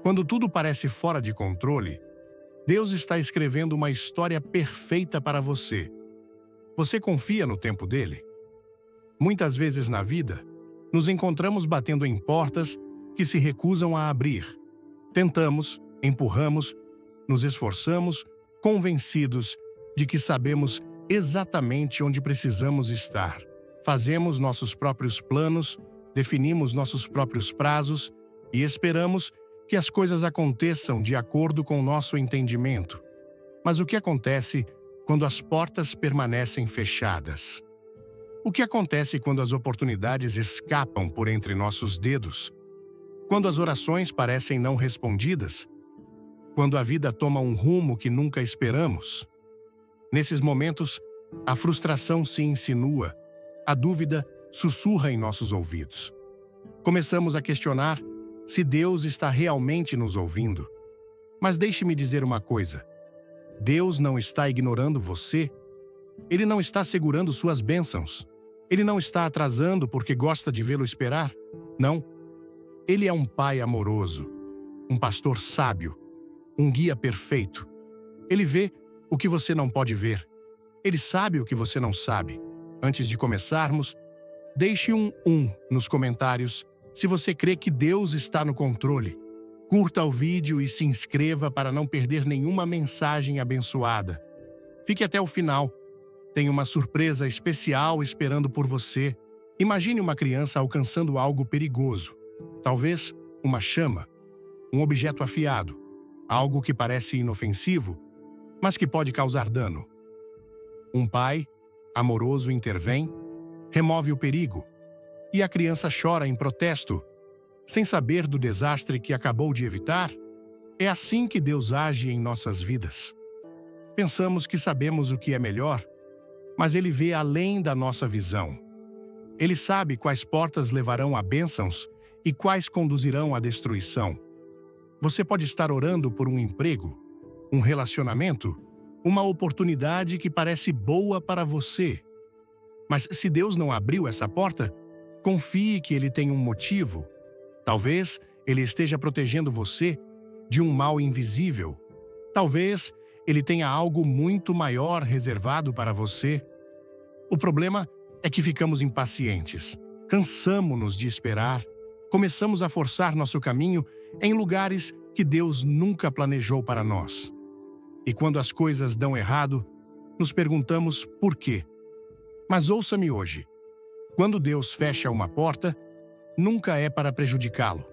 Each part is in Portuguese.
Quando tudo parece fora de controle, Deus está escrevendo uma história perfeita para você. Você confia no tempo dele? Muitas vezes na vida, nos encontramos batendo em portas que se recusam a abrir. Tentamos, empurramos, nos esforçamos, convencidos de que sabemos exatamente onde precisamos estar. Fazemos nossos próprios planos, definimos nossos próprios prazos e esperamos que as coisas aconteçam de acordo com o nosso entendimento. Mas o que acontece quando as portas permanecem fechadas? O que acontece quando as oportunidades escapam por entre nossos dedos? Quando as orações parecem não respondidas? Quando a vida toma um rumo que nunca esperamos? Nesses momentos, a frustração se insinua, a dúvida sussurra em nossos ouvidos. Começamos a questionar se Deus está realmente nos ouvindo. Mas deixe-me dizer uma coisa: Deus não está ignorando você. Ele não está segurando suas bênçãos. Ele não está atrasando porque gosta de vê-lo esperar. Não. Ele é um pai amoroso, um pastor sábio, um guia perfeito. Ele vê o que você não pode ver. Ele sabe o que você não sabe. Antes de começarmos, deixe um nos comentários se você crê que Deus está no controle. Curta o vídeo e se inscreva para não perder nenhuma mensagem abençoada. Fique até o final. Tem uma surpresa especial esperando por você. Imagine uma criança alcançando algo perigoso. Talvez uma chama, um objeto afiado, algo que parece inofensivo, mas que pode causar dano. Um pai amoroso intervém, remove o perigo, e a criança chora em protesto, sem saber do desastre que acabou de evitar. É assim que Deus age em nossas vidas. Pensamos que sabemos o que é melhor, mas Ele vê além da nossa visão. Ele sabe quais portas levarão a bênçãos e quais conduzirão à destruição. Você pode estar orando por um emprego, um relacionamento, uma oportunidade que parece boa para você. Mas se Deus não abriu essa porta, confie que Ele tem um motivo. Talvez Ele esteja protegendo você de um mal invisível. Talvez Ele tenha algo muito maior reservado para você. O problema é que ficamos impacientes, cansamo-nos de esperar, começamos a forçar nosso caminho em lugares que Deus nunca planejou para nós. E quando as coisas dão errado, nos perguntamos por quê. Mas ouça-me hoje. Quando Deus fecha uma porta, nunca é para prejudicá-lo.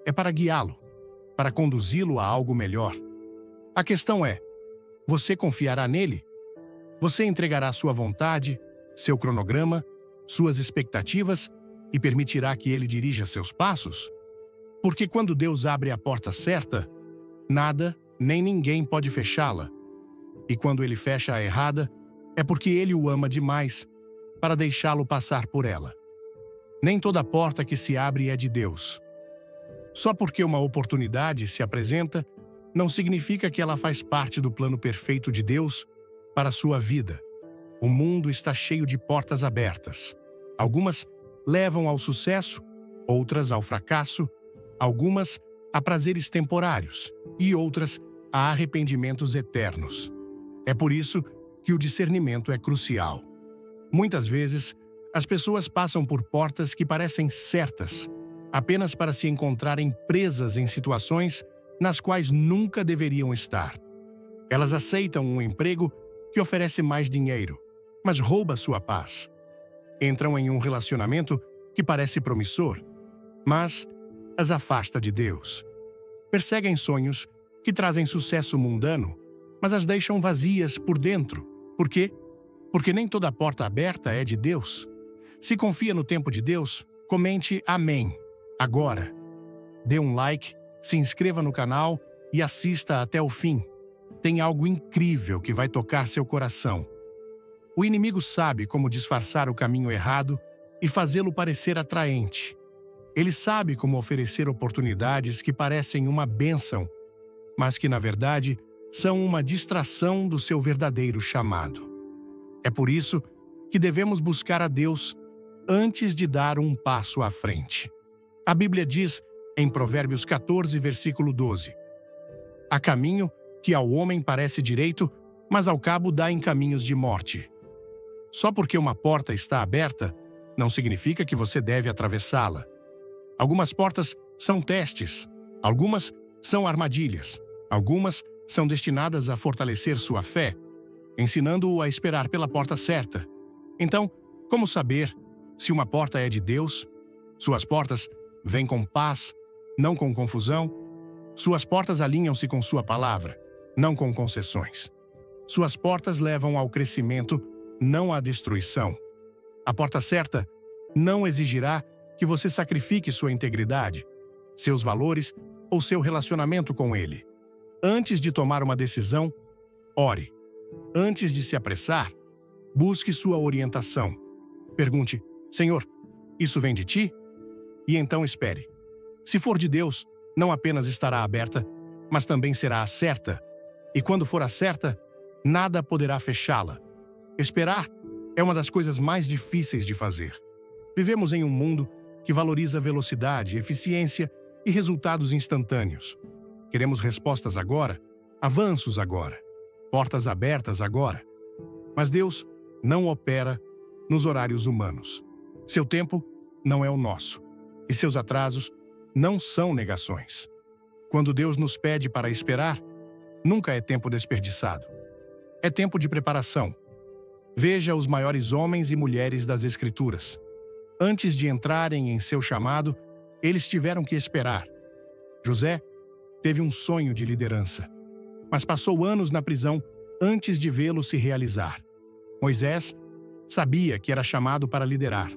É para guiá-lo, para conduzi-lo a algo melhor. A questão é: você confiará nele? Você entregará sua vontade, seu cronograma, suas expectativas e permitirá que ele dirija seus passos? Porque quando Deus abre a porta certa, nada nem ninguém pode fechá-la. E quando ele fecha a errada, é porque ele o ama demais para deixá-lo passar por ela. Nem toda porta que se abre é de Deus. Só porque uma oportunidade se apresenta, não significa que ela faz parte do plano perfeito de Deus para a sua vida. O mundo está cheio de portas abertas. Algumas levam ao sucesso, outras ao fracasso, algumas a prazeres temporários e outras a arrependimentos eternos. É por isso que o discernimento é crucial. Muitas vezes, as pessoas passam por portas que parecem certas, apenas para se encontrarem presas em situações nas quais nunca deveriam estar. Elas aceitam um emprego que oferece mais dinheiro, mas rouba sua paz. Entram em um relacionamento que parece promissor, mas as afasta de Deus. Perseguem sonhos que trazem sucesso mundano, mas as deixam vazias por dentro. Por quê? Porque nem toda porta aberta é de Deus. Se confia no tempo de Deus, comente amém agora. Dê um like, se inscreva no canal e assista até o fim. Tem algo incrível que vai tocar seu coração. O inimigo sabe como disfarçar o caminho errado e fazê-lo parecer atraente. Ele sabe como oferecer oportunidades que parecem uma bênção, mas que, na verdade, são uma distração do seu verdadeiro chamado. É por isso que devemos buscar a Deus antes de dar um passo à frente. A Bíblia diz em Provérbios 14, versículo 12. Há caminho que ao homem parece direito, mas ao cabo dá em caminhos de morte. Só porque uma porta está aberta, não significa que você deve atravessá-la. Algumas portas são testes, algumas são armadilhas, algumas são destinadas a fortalecer sua fé, ensinando-o a esperar pela porta certa. Então, como saber se uma porta é de Deus? Suas portas vêm com paz, não com confusão. Suas portas alinham-se com sua palavra, não com concessões. Suas portas levam ao crescimento, não à destruição. A porta certa não exigirá que você sacrifique sua integridade, seus valores ou seu relacionamento com ele. Antes de tomar uma decisão, ore. Antes de se apressar, busque sua orientação. Pergunte: Senhor, isso vem de ti? E então espere. Se for de Deus, não apenas estará aberta, mas também será certa. E quando for a certa, nada poderá fechá-la. Esperar é uma das coisas mais difíceis de fazer. Vivemos em um mundo que valoriza velocidade, eficiência e resultados instantâneos. Queremos respostas agora, avanços agora, portas abertas agora. Mas Deus não opera nos horários humanos. Seu tempo não é o nosso, e seus atrasos não são negações. Quando Deus nos pede para esperar, nunca é tempo desperdiçado. É tempo de preparação. Veja os maiores homens e mulheres das Escrituras. Antes de entrarem em seu chamado, eles tiveram que esperar. José teve um sonho de liderança, mas passou anos na prisão antes de vê-lo se realizar. Moisés sabia que era chamado para liderar,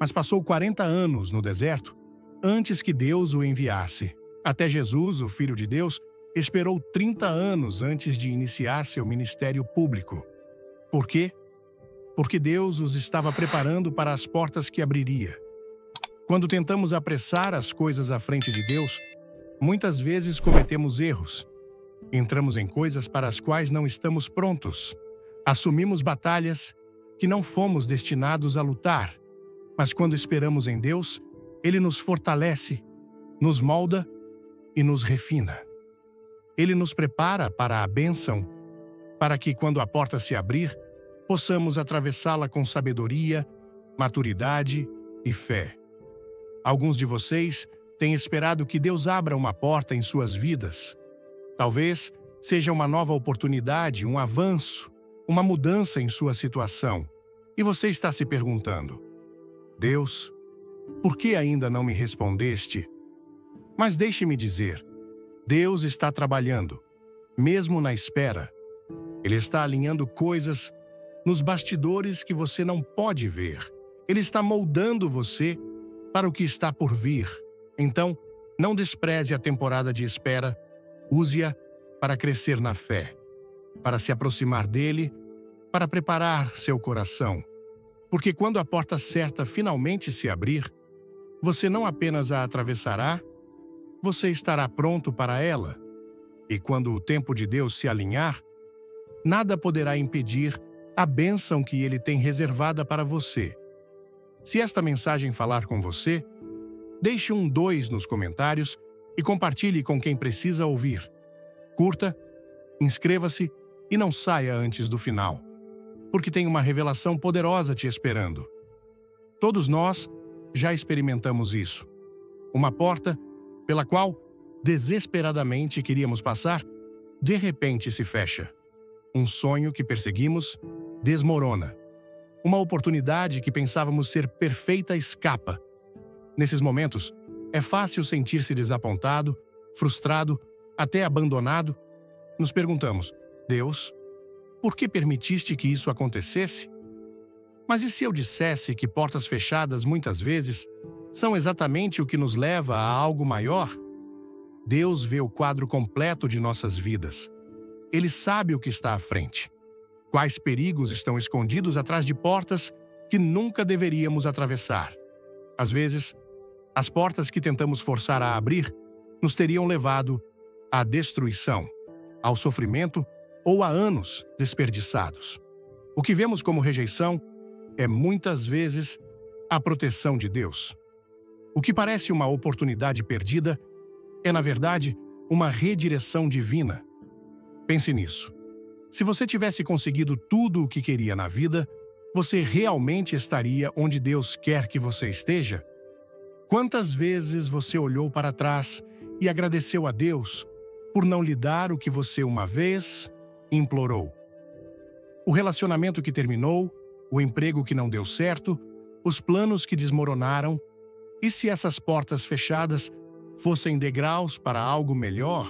mas passou 40 anos no deserto antes que Deus o enviasse. Até Jesus, o Filho de Deus, esperou 30 anos antes de iniciar seu ministério público. Por quê? Porque Deus os estava preparando para as portas que abriria. Quando tentamos apressar as coisas à frente de Deus, muitas vezes cometemos erros. Entramos em coisas para as quais não estamos prontos. Assumimos batalhas que não fomos destinados a lutar. Mas quando esperamos em Deus, Ele nos fortalece, nos molda e nos refina. Ele nos prepara para a bênção, para que, quando a porta se abrir, possamos atravessá-la com sabedoria, maturidade e fé. Alguns de vocês têm esperado que Deus abra uma porta em suas vidas. Talvez seja uma nova oportunidade, um avanço, uma mudança em sua situação. E você está se perguntando: Deus, por que ainda não me respondeste? Mas deixe-me dizer, Deus está trabalhando, mesmo na espera. Ele está alinhando coisas nos bastidores que você não pode ver. Ele está moldando você para o que está por vir. Então, não despreze a temporada de espera, use-a para crescer na fé, para se aproximar dele, para preparar seu coração. Porque quando a porta certa finalmente se abrir, você não apenas a atravessará, você estará pronto para ela. E quando o tempo de Deus se alinhar, nada poderá impedir a bênção que Ele tem reservada para você. Se esta mensagem falar com você, deixe um 2 nos comentários e compartilhe com quem precisa ouvir. Curta, inscreva-se e não saia antes do final, porque tem uma revelação poderosa te esperando. Todos nós já experimentamos isso. Uma porta pela qual desesperadamente queríamos passar, de repente se fecha. Um sonho que perseguimos desmorona. Uma oportunidade que pensávamos ser perfeita escapa. Nesses momentos, é fácil sentir-se desapontado, frustrado, até abandonado. Nos perguntamos: Deus, por que permitiste que isso acontecesse? Mas e se eu dissesse que portas fechadas muitas vezes são exatamente o que nos leva a algo maior? Deus vê o quadro completo de nossas vidas. Ele sabe o que está à frente. Quais perigos estão escondidos atrás de portas que nunca deveríamos atravessar. Às vezes, as portas que tentamos forçar a abrir nos teriam levado à destruição, ao sofrimento ou a anos desperdiçados. O que vemos como rejeição é muitas vezes a proteção de Deus. O que parece uma oportunidade perdida é, na verdade, uma redireção divina. Pense nisso. Se você tivesse conseguido tudo o que queria na vida, você realmente estaria onde Deus quer que você esteja? Quantas vezes você olhou para trás e agradeceu a Deus por não lhe dar o que você uma vez implorou? O relacionamento que terminou, o emprego que não deu certo, os planos que desmoronaram. E se essas portas fechadas fossem degraus para algo melhor?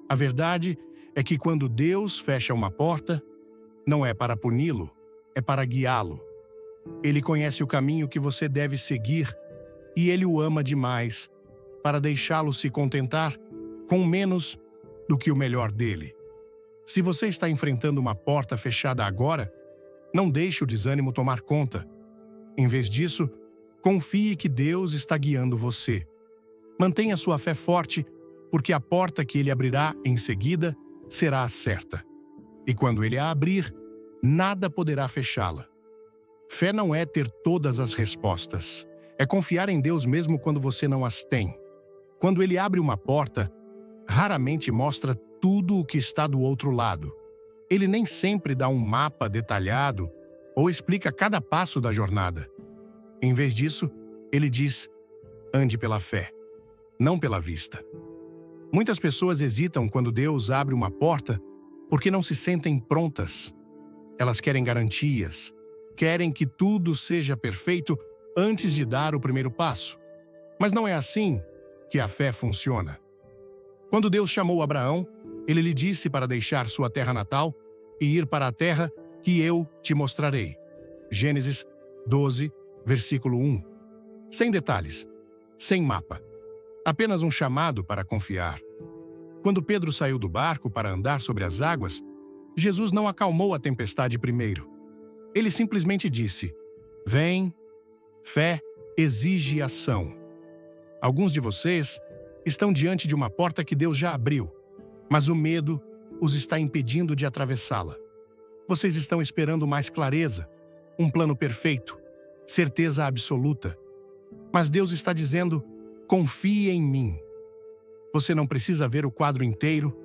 A verdade é que quando Deus fecha uma porta, não é para puni-lo, é para guiá-lo. Ele conhece o caminho que você deve seguir e ele o ama demais para deixá-lo se contentar com menos do que o melhor dele. Se você está enfrentando uma porta fechada agora, não deixe o desânimo tomar conta. Em vez disso, confie que Deus está guiando você. Mantenha sua fé forte, porque a porta que ele abrirá em seguida será a certa. E quando ele a abrir, nada poderá fechá-la. Fé não é ter todas as respostas. É confiar em Deus mesmo quando você não as tem. Quando ele abre uma porta, raramente mostra tudo o que está do outro lado. Ele nem sempre dá um mapa detalhado ou explica cada passo da jornada. Em vez disso, ele diz: ande pela fé, não pela vista. Muitas pessoas hesitam quando Deus abre uma porta porque não se sentem prontas. Elas querem garantias, querem que tudo seja perfeito antes de dar o primeiro passo. Mas não é assim que a fé funciona. Quando Deus chamou Abraão, ele lhe disse para deixar sua terra natal e ir para a terra que eu te mostrarei. Gênesis 12, versículo 1. Sem detalhes, sem mapa. Apenas um chamado para confiar. Quando Pedro saiu do barco para andar sobre as águas, Jesus não acalmou a tempestade primeiro. Ele simplesmente disse: vem. Fé exige ação. Alguns de vocês estão diante de uma porta que Deus já abriu, mas o medo os está impedindo de atravessá-la. Vocês estão esperando mais clareza, um plano perfeito, certeza absoluta. Mas Deus está dizendo: confie em mim. Você não precisa ver o quadro inteiro,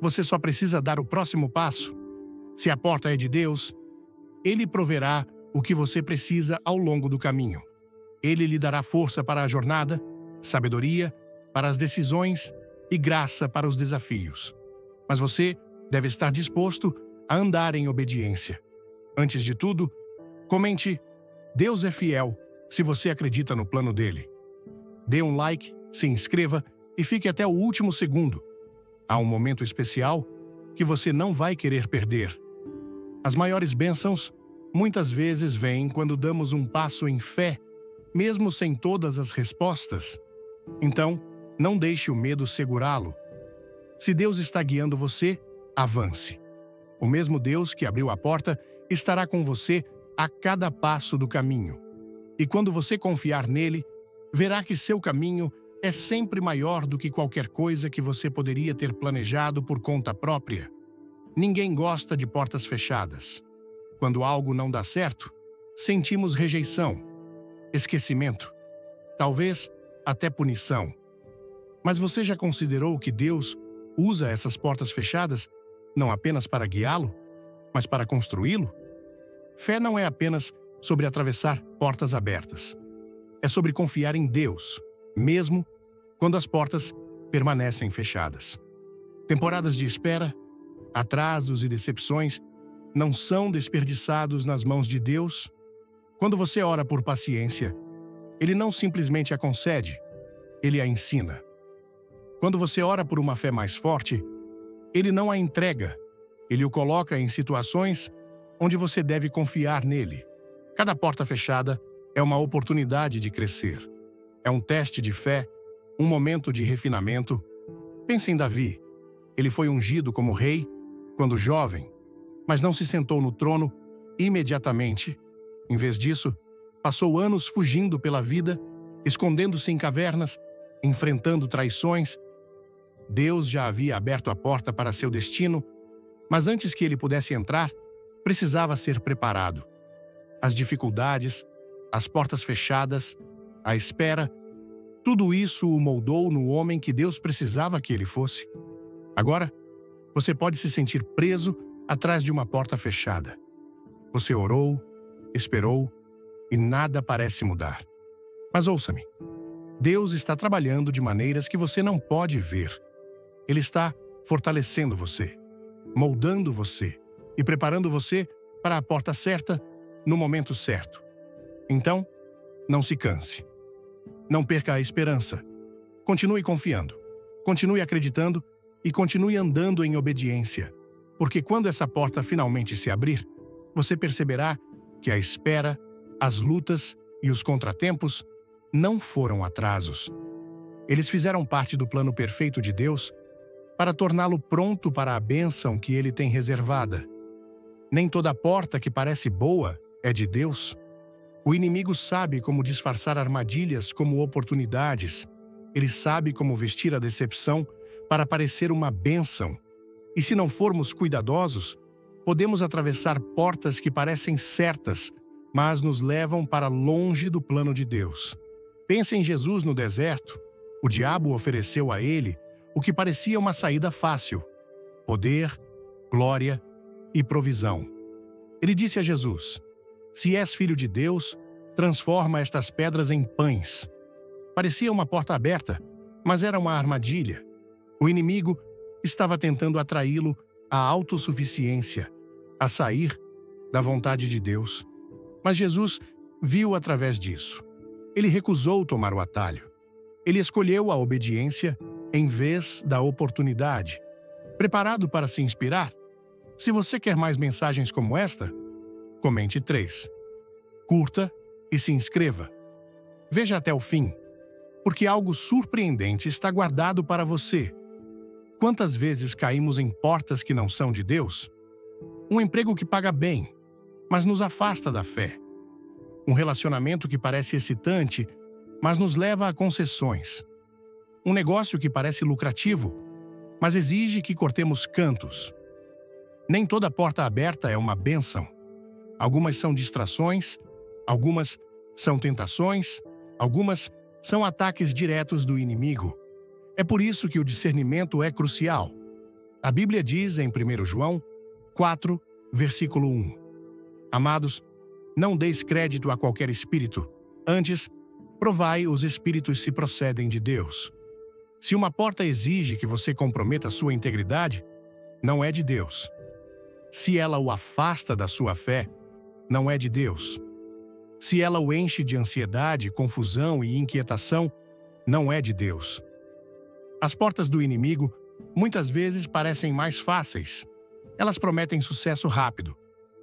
você só precisa dar o próximo passo. Se a porta é de Deus, Ele proverá o que você precisa ao longo do caminho. Ele lhe dará força para a jornada, sabedoria para as decisões e graça para os desafios. Mas você deve estar disposto a andar em obediência. Antes de tudo, comente: Deus é fiel, se você acredita no plano dele. Dê um like, se inscreva e fique até o último segundo. Há um momento especial que você não vai querer perder. As maiores bênçãos muitas vezes vêm quando damos um passo em fé, mesmo sem todas as respostas. Então, não deixe o medo segurá-lo. Se Deus está guiando você, avance. O mesmo Deus que abriu a porta estará com você a cada passo do caminho. E quando você confiar nele, verá que seu caminho é sempre maior do que qualquer coisa que você poderia ter planejado por conta própria. Ninguém gosta de portas fechadas. Quando algo não dá certo, sentimos rejeição, esquecimento, talvez até punição. Mas você já considerou que Deus usa essas portas fechadas não apenas para guiá-lo, mas para construí-lo? Fé não é apenas sobre atravessar portas abertas. É sobre confiar em Deus, mesmo quando as portas permanecem fechadas. Temporadas de espera, atrasos e decepções não são desperdiçados nas mãos de Deus. Quando você ora por paciência, Ele não simplesmente a concede, Ele a ensina. Quando você ora por uma fé mais forte, Ele não a entrega, Ele o coloca em situações onde você deve confiar nele. Cada porta fechada é uma oportunidade de crescer. É um teste de fé, um momento de refinamento. Pense em Davi. Ele foi ungido como rei quando jovem, mas não se sentou no trono imediatamente. Em vez disso, passou anos fugindo pela vida, escondendo-se em cavernas, enfrentando traições. Deus já havia aberto a porta para seu destino, mas antes que ele pudesse entrar, precisava ser preparado. As dificuldades, as portas fechadas, a espera Tudo isso o moldou no homem que Deus precisava que ele fosse. Agora, você pode se sentir preso atrás de uma porta fechada. Você orou, esperou e nada parece mudar. Mas ouça-me. Deus está trabalhando de maneiras que você não pode ver. Ele está fortalecendo você, moldando você e preparando você para a porta certa no momento certo. Então, não se canse. Não perca a esperança. Continue confiando, continue acreditando e continue andando em obediência, porque quando essa porta finalmente se abrir, você perceberá que a espera, as lutas e os contratempos não foram atrasos. Eles fizeram parte do plano perfeito de Deus para torná-lo pronto para a bênção que ele tem reservada. Nem toda porta que parece boa é de Deus. O inimigo sabe como disfarçar armadilhas como oportunidades. Ele sabe como vestir a decepção para parecer uma bênção. E se não formos cuidadosos, podemos atravessar portas que parecem certas, mas nos levam para longe do plano de Deus. Pense em Jesus no deserto. O diabo ofereceu a ele o que parecia uma saída fácil: poder, glória e provisão. Ele disse a Jesus: "Se és filho de Deus, transforma estas pedras em pães." Parecia uma porta aberta, mas era uma armadilha. O inimigo estava tentando atraí-lo à autossuficiência, a sair da vontade de Deus. Mas Jesus viu através disso. Ele recusou tomar o atalho. Ele escolheu a obediência em vez da oportunidade. Preparado para se inspirar? Se você quer mais mensagens como esta, comente 3. Curta e se inscreva. Veja até o fim, porque algo surpreendente está guardado para você. Quantas vezes caímos em portas que não são de Deus? Um emprego que paga bem, mas nos afasta da fé. Um relacionamento que parece excitante, mas nos leva a concessões. Um negócio que parece lucrativo, mas exige que cortemos cantos. Nem toda porta aberta é uma bênção. Algumas são distrações, algumas são tentações, algumas são ataques diretos do inimigo. É por isso que o discernimento é crucial. A Bíblia diz em 1 João 4, versículo 1. Amados, não deis crédito a qualquer espírito, antes, provai os espíritos se procedem de Deus. Se uma porta exige que você comprometa sua integridade, não é de Deus. Se ela o afasta da sua fé, não é de Deus. Se ela o enche de ansiedade, confusão e inquietação, não é de Deus. As portas do inimigo muitas vezes parecem mais fáceis. Elas prometem sucesso rápido,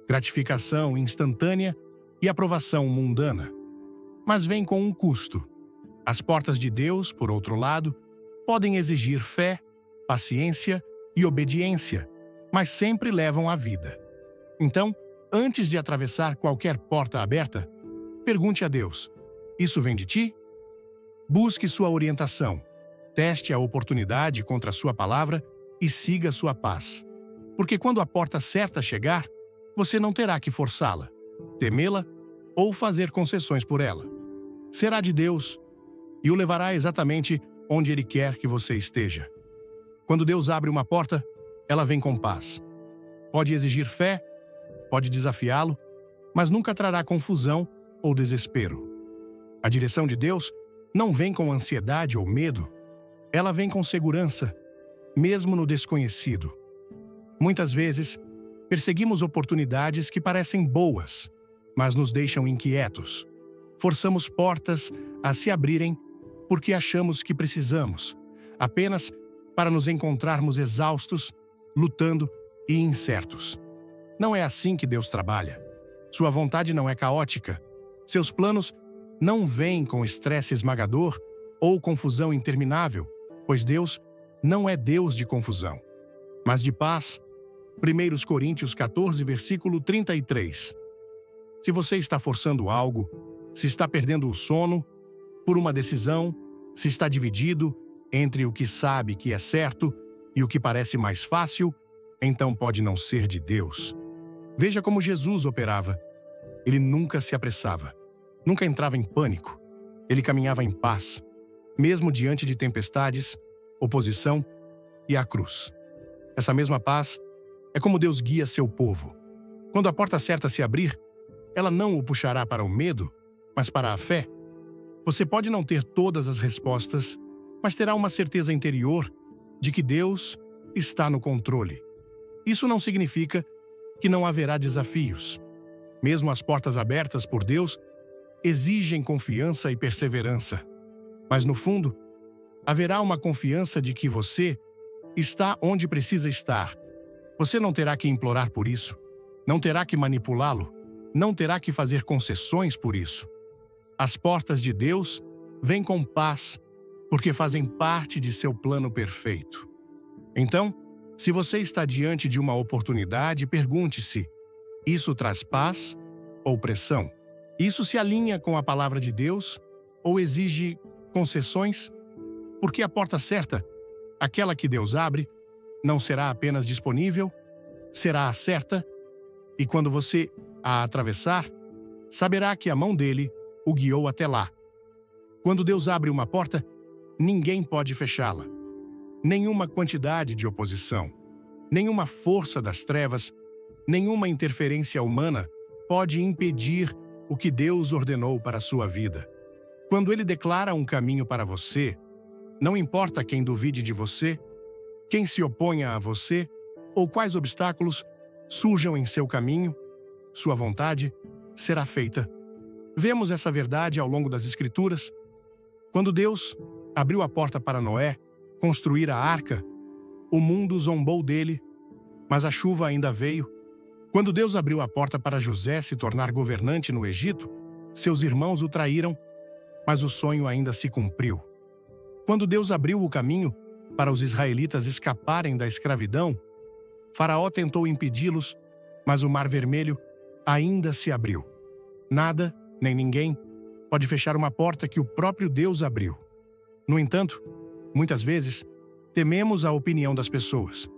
gratificação instantânea e aprovação mundana. Mas vêm com um custo. As portas de Deus, por outro lado, podem exigir fé, paciência e obediência, mas sempre levam à vida. Então, antes de atravessar qualquer porta aberta, pergunte a Deus: isso vem de ti? Busque sua orientação. Teste a oportunidade contra a sua palavra e siga sua paz. Porque quando a porta certa chegar, você não terá que forçá-la, temê-la ou fazer concessões por ela. Será de Deus e o levará exatamente onde Ele quer que você esteja. Quando Deus abre uma porta, ela vem com paz. Pode exigir fé, pode desafiá-lo, mas nunca trará confusão ou desespero. A direção de Deus não vem com ansiedade ou medo. Ela vem com segurança, mesmo no desconhecido. Muitas vezes, perseguimos oportunidades que parecem boas, mas nos deixam inquietos. Forçamos portas a se abrirem porque achamos que precisamos, apenas para nos encontrarmos exaustos, lutando e incertos. Não é assim que Deus trabalha. Sua vontade não é caótica. Seus planos não vêm com estresse esmagador ou confusão interminável, pois Deus não é Deus de confusão, mas de paz. 1 Coríntios 14, versículo 33. Se você está forçando algo, se está perdendo o sono por uma decisão, se está dividido entre o que sabe que é certo e o que parece mais fácil, então pode não ser de Deus. Veja como Jesus operava. Ele nunca se apressava, nunca entrava em pânico. Ele caminhava em paz. mesmo diante de tempestades, oposição e a cruz. Essa mesma paz é como Deus guia seu povo. Quando a porta certa se abrir, ela não o puxará para o medo, mas para a fé. Você pode não ter todas as respostas, mas terá uma certeza interior de que Deus está no controle. Isso não significa que não haverá desafios. Mesmo as portas abertas por Deus exigem confiança e perseverança. Mas no fundo, haverá uma confiança de que você está onde precisa estar. Você não terá que implorar por isso, não terá que manipulá-lo, não terá que fazer concessões por isso. As portas de Deus vêm com paz, porque fazem parte de seu plano perfeito. Então, se você está diante de uma oportunidade, pergunte-se: isso traz paz ou pressão? Isso se alinha com a palavra de Deus ou exige concessões? Porque a porta certa, aquela que Deus abre, não será apenas disponível, será a certa, e quando você a atravessar, saberá que a mão dele o guiou até lá. Quando Deus abre uma porta, ninguém pode fechá-la. Nenhuma quantidade de oposição, nenhuma força das trevas, nenhuma interferência humana pode impedir o que Deus ordenou para a sua vida. Quando Ele declara um caminho para você, não importa quem duvide de você, quem se oponha a você ou quais obstáculos surjam em seu caminho, sua vontade será feita. Vemos essa verdade ao longo das Escrituras. Quando Deus abriu a porta para Noé construir a arca, o mundo zombou dele, mas a chuva ainda veio. Quando Deus abriu a porta para José se tornar governante no Egito, seus irmãos o traíram, mas o sonho ainda se cumpriu. Quando Deus abriu o caminho para os israelitas escaparem da escravidão, Faraó tentou impedi-los, mas o Mar Vermelho ainda se abriu. Nada, nem ninguém, pode fechar uma porta que o próprio Deus abriu. No entanto, muitas vezes, tememos a opinião das pessoas.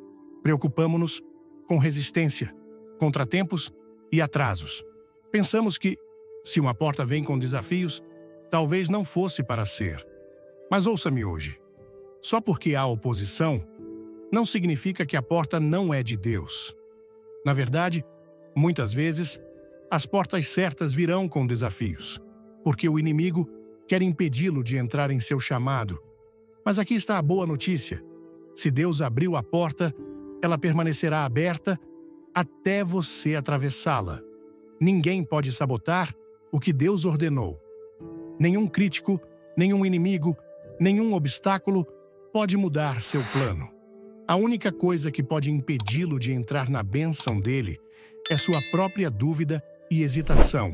Preocupamo-nos com resistência, contratempos e atrasos. Pensamos que, se uma porta vem com desafios, talvez não fosse para ser. Mas ouça-me hoje. Só porque há oposição, não significa que a porta não é de Deus. Na verdade, muitas vezes, as portas certas virão com desafios, porque o inimigo quer impedi-lo de entrar em seu chamado. Mas aqui está a boa notícia. Se Deus abriu a porta, ela permanecerá aberta até você atravessá-la. Ninguém pode sabotar o que Deus ordenou. Nenhum crítico, nenhum inimigo, nenhum obstáculo pode mudar seu plano. A única coisa que pode impedi-lo de entrar na bênção dele é sua própria dúvida e hesitação.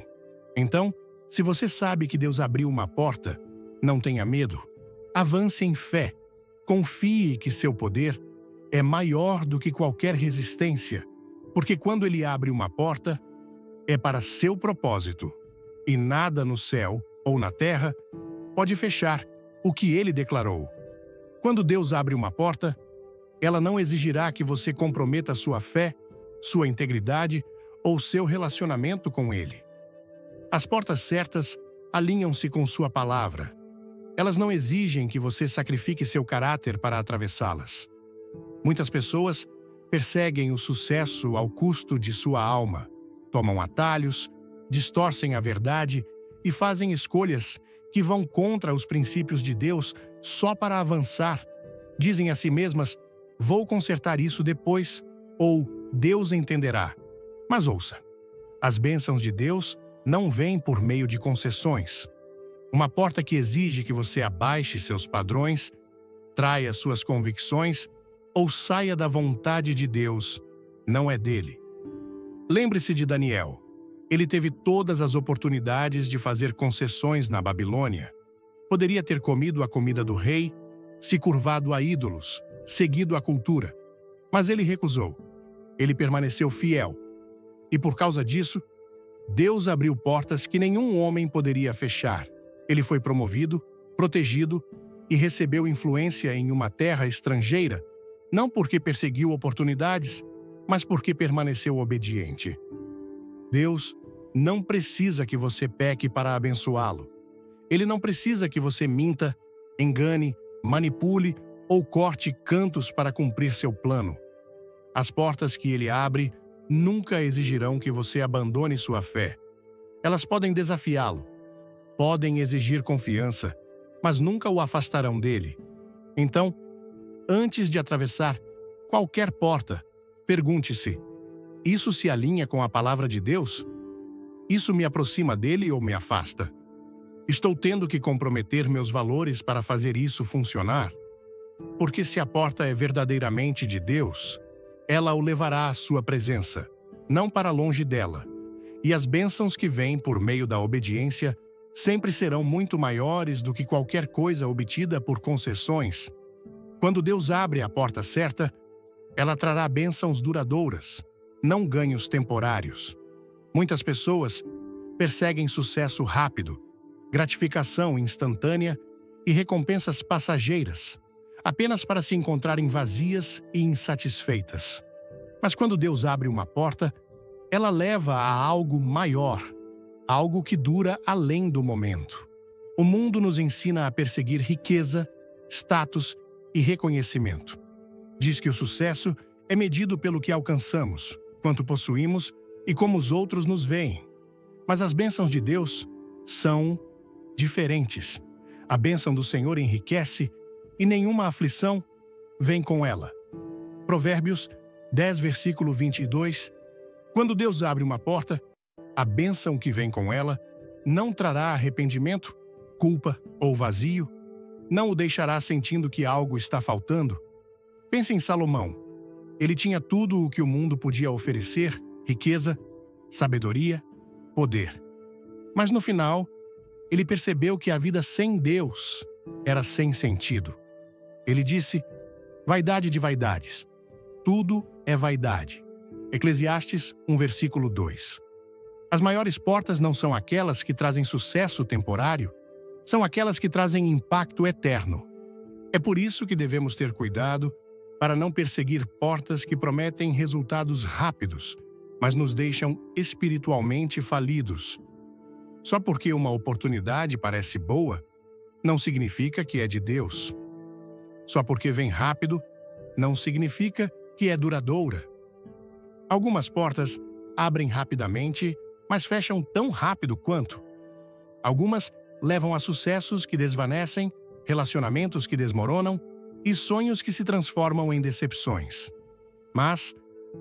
Então, se você sabe que Deus abriu uma porta, não tenha medo. Avance em fé. Confie que seu poder é maior do que qualquer resistência, porque quando Ele abre uma porta, é para seu propósito, e nada no céu ou na terra pode fechar o que Ele declarou. Quando Deus abre uma porta, ela não exigirá que você comprometa sua fé, sua integridade ou seu relacionamento com Ele. As portas certas alinham-se com sua palavra. Elas não exigem que você sacrifique seu caráter para atravessá-las. Muitas pessoas perseguem o sucesso ao custo de sua alma, tomam atalhos, distorcem a verdade e fazem escolhas que vão contra os princípios de Deus só para avançar. Dizem a si mesmas: vou consertar isso depois, ou Deus entenderá. Mas ouça, as bênçãos de Deus não vêm por meio de concessões. Uma porta que exige que você abaixe seus padrões, traia suas convicções ou saia da vontade de Deus, não é dele. Lembre-se de Daniel. Ele teve todas as oportunidades de fazer concessões na Babilônia. Poderia ter comido a comida do rei, se curvado a ídolos, seguido a cultura. Mas ele recusou. Ele permaneceu fiel. E por causa disso, Deus abriu portas que nenhum homem poderia fechar. Ele foi promovido, protegido e recebeu influência em uma terra estrangeira, não porque perseguiu oportunidades, mas porque permaneceu obediente. Deus não precisa que você peque para abençoá-lo. Ele não precisa que você minta engane, manipule ou corte cantos para cumprir seu plano. As portas que ele abre nunca exigirão que você abandone sua fé. Elas podem desafiá-lo, podem exigir confiança, mas nunca o afastarão dele. Então, antes de atravessar qualquer porta, pergunte-se: isso se alinha com a palavra de Deus? Isso me aproxima dele ou me afasta? Estou tendo que comprometer meus valores para fazer isso funcionar? Porque se a porta é verdadeiramente de Deus, ela o levará à sua presença, não para longe dela. E as bênçãos que vêm por meio da obediência sempre serão muito maiores do que qualquer coisa obtida por concessões. Quando Deus abre a porta certa, ela trará bênçãos duradouras, não ganhos temporários. Muitas pessoas perseguem sucesso rápido, gratificação instantânea e recompensas passageiras, apenas para se encontrarem vazias e insatisfeitas. Mas quando Deus abre uma porta, ela leva a algo maior, algo que dura além do momento. O mundo nos ensina a perseguir riqueza, status e reconhecimento. Diz que o sucesso é medido pelo que alcançamos, quanto possuímos e como os outros nos veem. Mas as bênçãos de Deus são diferentes. A bênção do Senhor enriquece e nenhuma aflição vem com ela. Provérbios 10, versículo 22. Quando Deus abre uma porta, a bênção que vem com ela não trará arrependimento, culpa ou vazio, não o deixará sentindo que algo está faltando. Pense em Salomão. Ele tinha tudo o que o mundo podia oferecer: riqueza, sabedoria, poder. Mas no final, ele percebeu que a vida sem Deus era sem sentido. Ele disse: vaidade de vaidades. Tudo é vaidade. Eclesiastes 1, versículo 2. As maiores portas não são aquelas que trazem sucesso temporário, são aquelas que trazem impacto eterno. É por isso que devemos ter cuidado para não perseguir portas que prometem resultados rápidos, mas nos deixam espiritualmente falidos. Só porque uma oportunidade parece boa, não significa que é de Deus. Só porque vem rápido, não significa que é duradoura. Algumas portas abrem rapidamente, mas fecham tão rápido quanto. Algumas levam a sucessos que desvanecem, relacionamentos que desmoronam e sonhos que se transformam em decepções. Mas,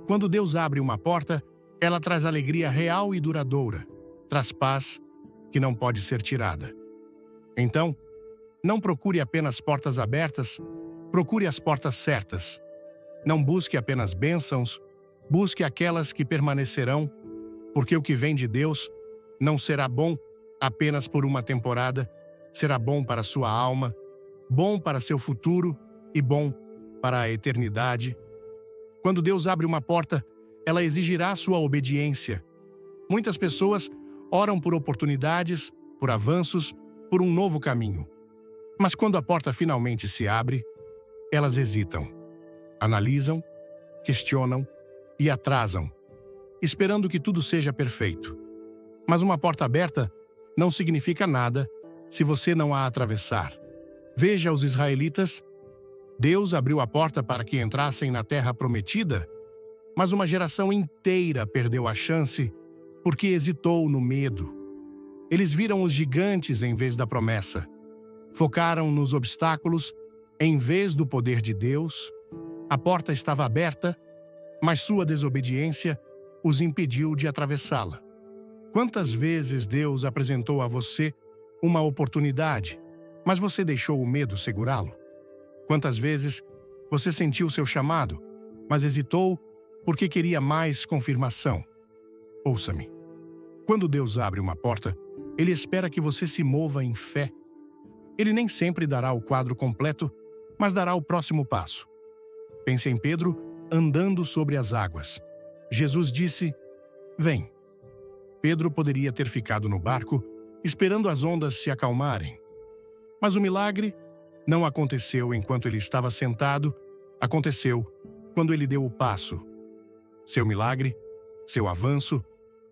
quando Deus abre uma porta, ela traz alegria real e duradoura, traz paz que não pode ser tirada. Então, não procure apenas portas abertas, procure as portas certas. Não busque apenas bênçãos, busque aquelas que permanecerão, porque o que vem de Deus não será bom apenas por uma temporada, será bom para sua alma, bom para seu futuro e bom para a eternidade. Quando Deus abre uma porta, ela exigirá sua obediência. Muitas pessoas oram por oportunidades, por avanços, por um novo caminho. Mas quando a porta finalmente se abre, elas hesitam, analisam, questionam e atrasam, esperando que tudo seja perfeito. Mas uma porta aberta não significa nada se você não a atravessar. Veja os israelitas. Deus abriu a porta para que entrassem na terra prometida, mas uma geração inteira perdeu a chance porque hesitou no medo. Eles viram os gigantes em vez da promessa. Focaram nos obstáculos em vez do poder de Deus. A porta estava aberta, mas sua desobediência os impediu de atravessá-la. Quantas vezes Deus apresentou a você uma oportunidade, mas você deixou o medo segurá-lo? Quantas vezes você sentiu seu chamado, mas hesitou porque queria mais confirmação? Ouça-me. Quando Deus abre uma porta, Ele espera que você se mova em fé. Ele nem sempre dará o quadro completo, mas dará o próximo passo. Pense em Pedro andando sobre as águas. Jesus disse: "Vem." Pedro poderia ter ficado no barco, esperando as ondas se acalmarem. Mas o milagre não aconteceu enquanto ele estava sentado, aconteceu quando ele deu o passo. Seu milagre, seu avanço,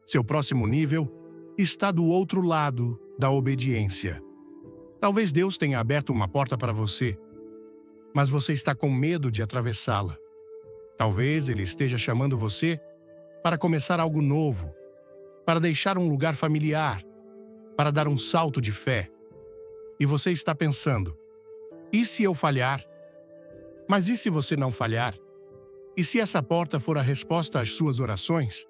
seu próximo nível está do outro lado da obediência. Talvez Deus tenha aberto uma porta para você, mas você está com medo de atravessá-la. Talvez Ele esteja chamando você para começar algo novo, para deixar um lugar familiar, para dar um salto de fé. E você está pensando, e se eu falhar? Mas e se você não falhar? E se essa porta for a resposta às suas orações?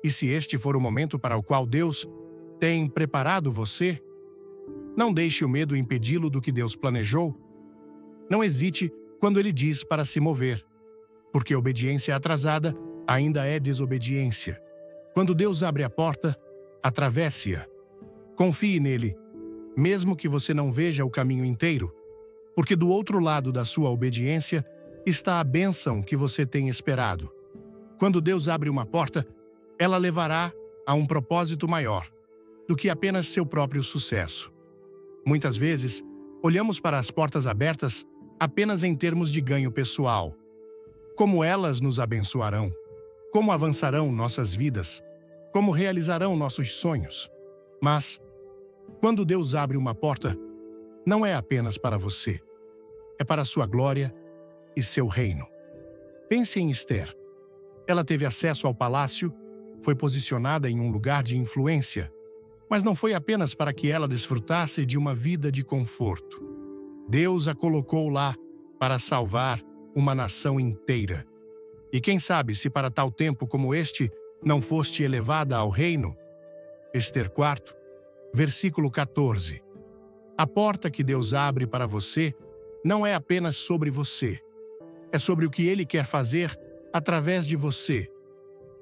E se este for o momento para o qual Deus tem preparado você? Não deixe o medo impedi-lo do que Deus planejou. Não hesite quando Ele diz para se mover, porque obediência atrasada ainda é desobediência. Quando Deus abre a porta, atravesse-a. Confie nele, mesmo que você não veja o caminho inteiro, porque do outro lado da sua obediência está a bênção que você tem esperado. Quando Deus abre uma porta, ela levará a um propósito maior do que apenas seu próprio sucesso. Muitas vezes, olhamos para as portas abertas apenas em termos de ganho pessoal. Como elas nos abençoarão? Como avançarão nossas vidas? Como realizarão nossos sonhos? Mas, quando Deus abre uma porta, não é apenas para você. É para a sua glória e seu reino. Pense em Esther. Ela teve acesso ao palácio, foi posicionada em um lugar de influência, mas não foi apenas para que ela desfrutasse de uma vida de conforto. Deus a colocou lá para salvar uma nação inteira. E quem sabe se para tal tempo como este não foste elevada ao reino? Esther 4, versículo 14. A porta que Deus abre para você não é apenas sobre você. É sobre o que Ele quer fazer através de você.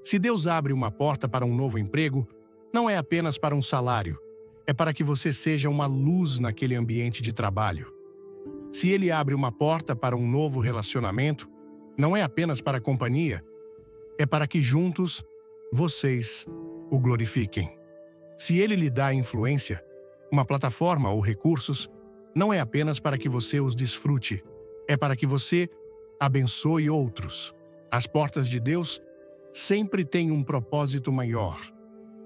Se Deus abre uma porta para um novo emprego, não é apenas para um salário. É para que você seja uma luz naquele ambiente de trabalho. Se Ele abre uma porta para um novo relacionamento, não é apenas para a companhia. É para que juntos vocês o glorifiquem. Se Ele lhe dá influência, uma plataforma ou recursos, não é apenas para que você os desfrute. É para que você abençoe outros. As portas de Deus sempre têm um propósito maior.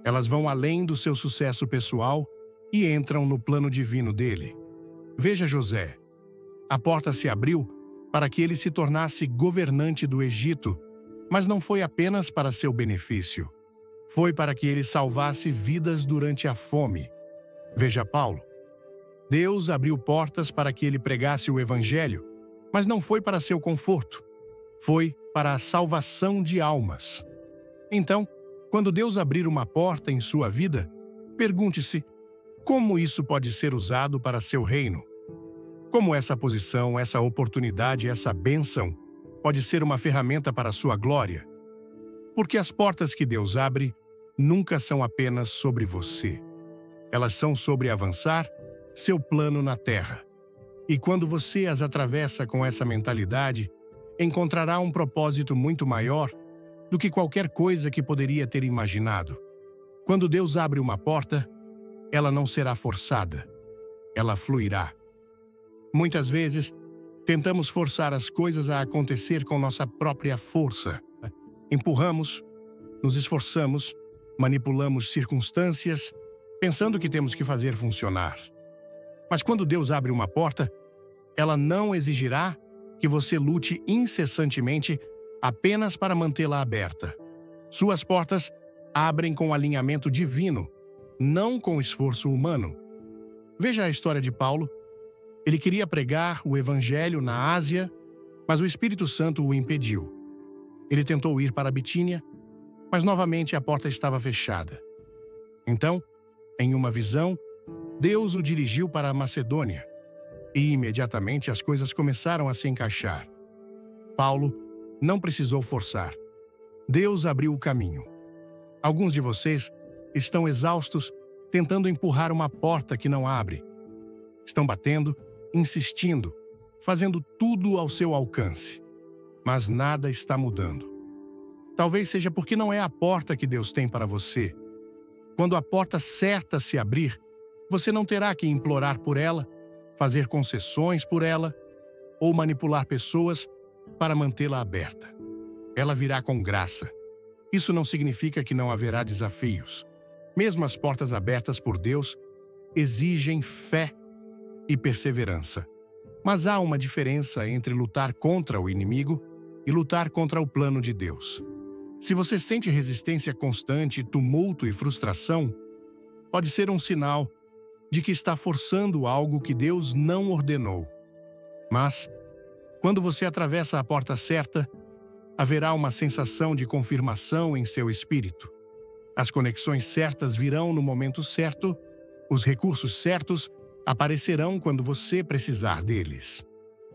Elas vão além do seu sucesso pessoal e entram no plano divino dele. Veja José. A porta se abriu para que ele se tornasse governante do Egito, mas não foi apenas para seu benefício. Foi para que ele salvasse vidas durante a fome. Veja Paulo. Deus abriu portas para que ele pregasse o Evangelho, mas não foi para seu conforto. Foi para a salvação de almas. Então, quando Deus abrir uma porta em sua vida, pergunte-se: como isso pode ser usado para seu reino? Como essa posição, essa oportunidade, essa bênção pode ser uma ferramenta para a sua glória? Porque as portas que Deus abre nunca são apenas sobre você. Elas são sobre avançar seu plano na terra. E quando você as atravessa com essa mentalidade, encontrará um propósito muito maior do que qualquer coisa que poderia ter imaginado. Quando Deus abre uma porta, ela não será forçada. Ela fluirá. Muitas vezes, tentamos forçar as coisas a acontecer com nossa própria força. Empurramos, nos esforçamos, manipulamos circunstâncias, pensando que temos que fazer funcionar. Mas quando Deus abre uma porta, ela não exigirá que você lute incessantemente apenas para mantê-la aberta. Suas portas abrem com alinhamento divino, não com esforço humano. Veja a história de Paulo. Ele queria pregar o Evangelho na Ásia, mas o Espírito Santo o impediu. Ele tentou ir para a Bitínia, mas novamente a porta estava fechada. Então, em uma visão, Deus o dirigiu para a Macedônia, e imediatamente as coisas começaram a se encaixar. Paulo não precisou forçar. Deus abriu o caminho. Alguns de vocês estão exaustos tentando empurrar uma porta que não abre. Estão batendo, insistindo, fazendo tudo ao seu alcance. Mas nada está mudando. Talvez seja porque não é a porta que Deus tem para você. Quando a porta certa se abrir, você não terá que implorar por ela, fazer concessões por ela ou manipular pessoas para mantê-la aberta. Ela virá com graça. Isso não significa que não haverá desafios. Mesmo as portas abertas por Deus exigem fé e perseverança. Mas há uma diferença entre lutar contra o inimigo e lutar contra o plano de Deus. Se você sente resistência constante, tumulto e frustração, pode ser um sinal de que está forçando algo que Deus não ordenou. Mas, quando você atravessa a porta certa, haverá uma sensação de confirmação em seu espírito. As conexões certas virão no momento certo, os recursos certos aparecerão quando você precisar deles.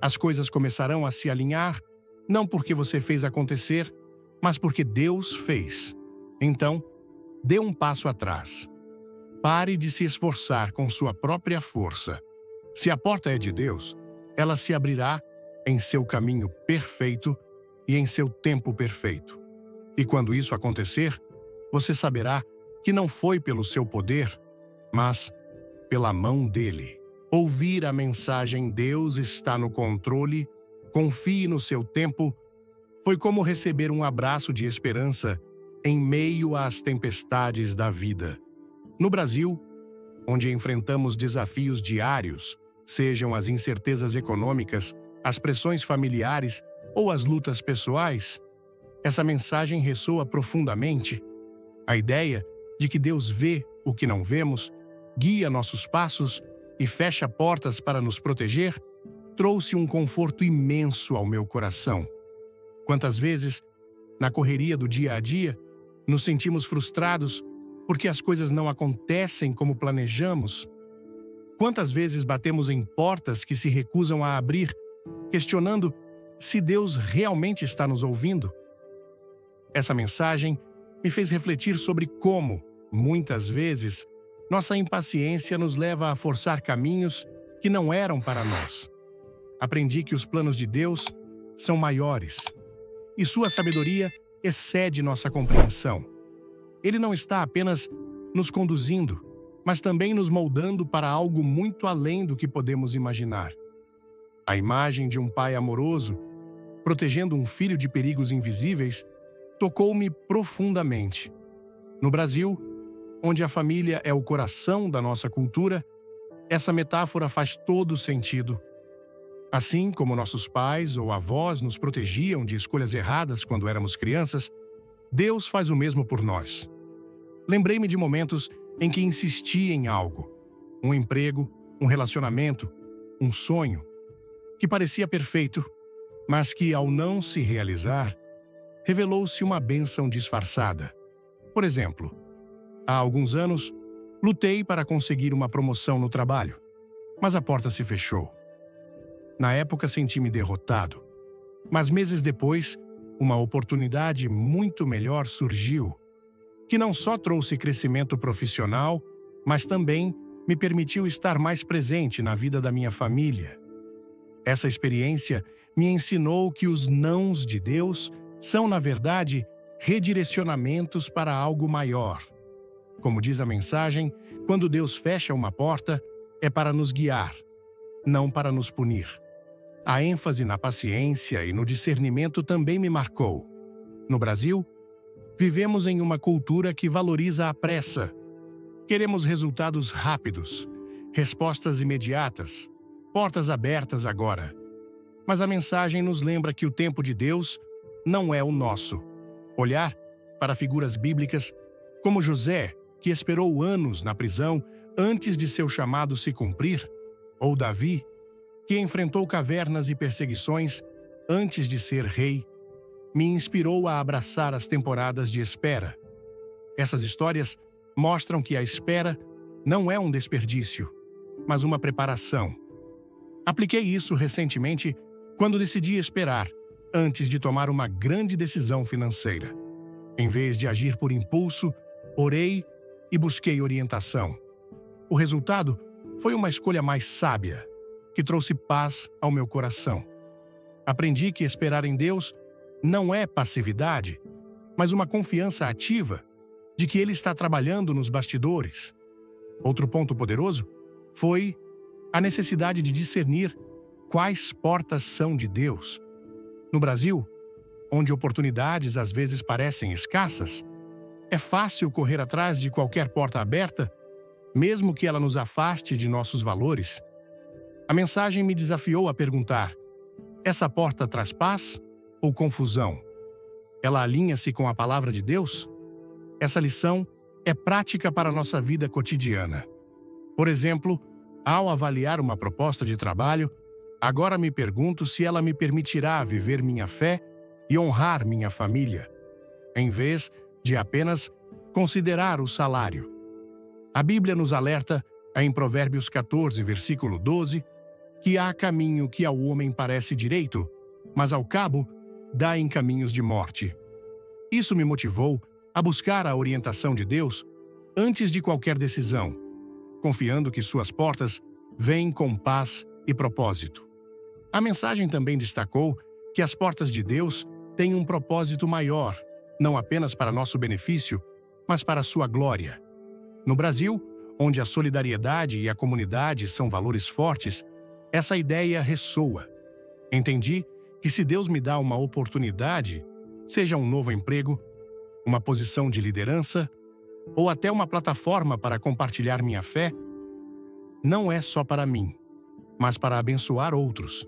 As coisas começarão a se alinhar, não porque você fez acontecer, mas porque Deus fez. Então, dê um passo atrás. Pare de se esforçar com sua própria força. Se a porta é de Deus, ela se abrirá em seu caminho perfeito e em seu tempo perfeito. E quando isso acontecer, você saberá que não foi pelo seu poder, mas pela mão dele. Ouvir a mensagem "Deus está no controle, confie no seu tempo", foi como receber um abraço de esperança em meio às tempestades da vida. No Brasil, onde enfrentamos desafios diários, sejam as incertezas econômicas, as pressões familiares ou as lutas pessoais, essa mensagem ressoa profundamente. A ideia de que Deus vê o que não vemos, guia nossos passos e fecha portas para nos proteger, trouxe um conforto imenso ao meu coração. Quantas vezes, na correria do dia a dia, nos sentimos frustrados porque as coisas não acontecem como planejamos? Quantas vezes batemos em portas que se recusam a abrir, questionando se Deus realmente está nos ouvindo? Essa mensagem me fez refletir sobre como, muitas vezes, nossa impaciência nos leva a forçar caminhos que não eram para nós. Aprendi que os planos de Deus são maiores e sua sabedoria excede nossa compreensão. Ele não está apenas nos conduzindo, mas também nos moldando para algo muito além do que podemos imaginar. A imagem de um pai amoroso, protegendo um filho de perigos invisíveis, tocou-me profundamente. No Brasil, onde a família é o coração da nossa cultura, essa metáfora faz todo sentido. Assim como nossos pais ou avós nos protegiam de escolhas erradas quando éramos crianças, Deus faz o mesmo por nós. Lembrei-me de momentos em que insisti em algo, um emprego, um relacionamento, um sonho, que parecia perfeito, mas que, ao não se realizar, revelou-se uma bênção disfarçada. Por exemplo, há alguns anos, lutei para conseguir uma promoção no trabalho, mas a porta se fechou. Na época senti-me derrotado, mas meses depois, uma oportunidade muito melhor surgiu, que não só trouxe crescimento profissional, mas também me permitiu estar mais presente na vida da minha família. Essa experiência me ensinou que os nãos de Deus são, na verdade, redirecionamentos para algo maior. Como diz a mensagem, quando Deus fecha uma porta, é para nos guiar, não para nos punir. A ênfase na paciência e no discernimento também me marcou. No Brasil, vivemos em uma cultura que valoriza a pressa. Queremos resultados rápidos, respostas imediatas, portas abertas agora. Mas a mensagem nos lembra que o tempo de Deus não é o nosso. Olhar para figuras bíblicas como José, que esperou anos na prisão antes de seu chamado se cumprir, ou Davi, que enfrentou cavernas e perseguições antes de ser rei, me inspirou a abraçar as temporadas de espera. Essas histórias mostram que a espera não é um desperdício, mas uma preparação. Apliquei isso recentemente quando decidi esperar antes de tomar uma grande decisão financeira. Em vez de agir por impulso, orei e busquei orientação. O resultado foi uma escolha mais sábia, que trouxe paz ao meu coração. Aprendi que esperar em Deus não é passividade, mas uma confiança ativa de que Ele está trabalhando nos bastidores. Outro ponto poderoso foi a necessidade de discernir quais portas são de Deus. No Brasil, onde oportunidades às vezes parecem escassas, é fácil correr atrás de qualquer porta aberta, mesmo que ela nos afaste de nossos valores. A mensagem me desafiou a perguntar: essa porta traz paz ou confusão? Ela alinha-se com a palavra de Deus? Essa lição é prática para a nossa vida cotidiana. Por exemplo, ao avaliar uma proposta de trabalho, agora me pergunto se ela me permitirá viver minha fé e honrar minha família, em vez de apenas considerar o salário. A Bíblia nos alerta, em Provérbios 14, versículo 12, que há caminho que ao homem parece direito, mas ao cabo dá em caminhos de morte. Isso me motivou a buscar a orientação de Deus antes de qualquer decisão, confiando que suas portas vêm com paz e propósito. A mensagem também destacou que as portas de Deus têm um propósito maior, não apenas para nosso benefício, mas para sua glória. No Brasil, onde a solidariedade e a comunidade são valores fortes, essa ideia ressoa. Entendi que se Deus me dá uma oportunidade, seja um novo emprego, uma posição de liderança ou até uma plataforma para compartilhar minha fé, não é só para mim, mas para abençoar outros.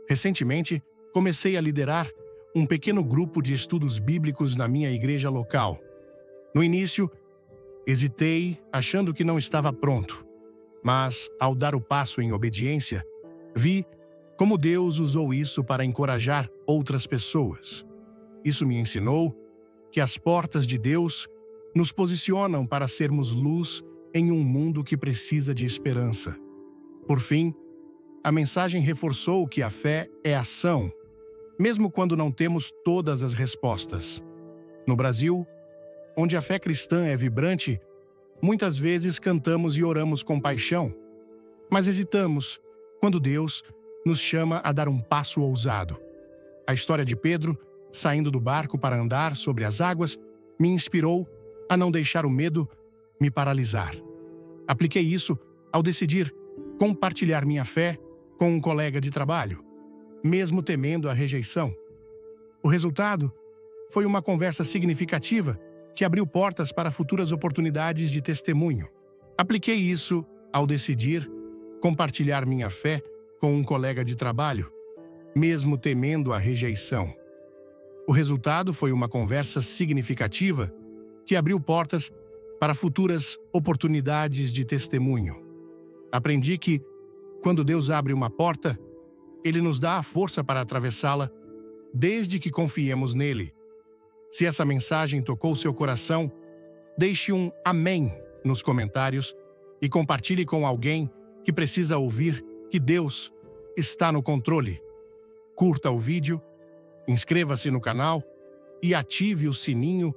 Recentemente, comecei a liderar um pequeno grupo de estudos bíblicos na minha igreja local. No início, hesitei, achando que não estava pronto, mas, ao dar o passo em obediência, vi como Deus usou isso para encorajar outras pessoas. Isso me ensinou que as portas de Deus nos posicionam para sermos luz em um mundo que precisa de esperança. Por fim, a mensagem reforçou que a fé é ação, mesmo quando não temos todas as respostas. No Brasil, onde a fé cristã é vibrante, muitas vezes cantamos e oramos com paixão, mas hesitamos quando Deus nos chama a dar um passo ousado. A história de Pedro, saindo do barco para andar sobre as águas, me inspirou a não deixar o medo me paralisar. Apliquei isso ao decidir compartilhar minha fé com um colega de trabalho, mesmo temendo a rejeição. O resultado foi uma conversa significativa que abriu portas para futuras oportunidades de testemunho. Apliquei isso ao decidir compartilhar minha fé com um colega de trabalho, mesmo temendo a rejeição. O resultado foi uma conversa significativa que abriu portas para futuras oportunidades de testemunho. Aprendi que, quando Deus abre uma porta, Ele nos dá a força para atravessá-la, desde que confiemos nele. Se essa mensagem tocou seu coração, deixe um amém nos comentários e compartilhe com alguém que precisa ouvir que Deus está no controle. Curta o vídeo, inscreva-se no canal e ative o sininho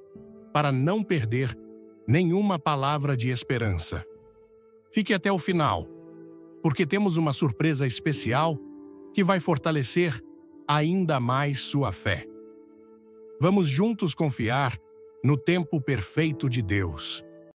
para não perder nenhuma palavra de esperança. Fique até o final, porque temos uma surpresa especial que vai fortalecer ainda mais sua fé. Vamos juntos confiar no tempo perfeito de Deus.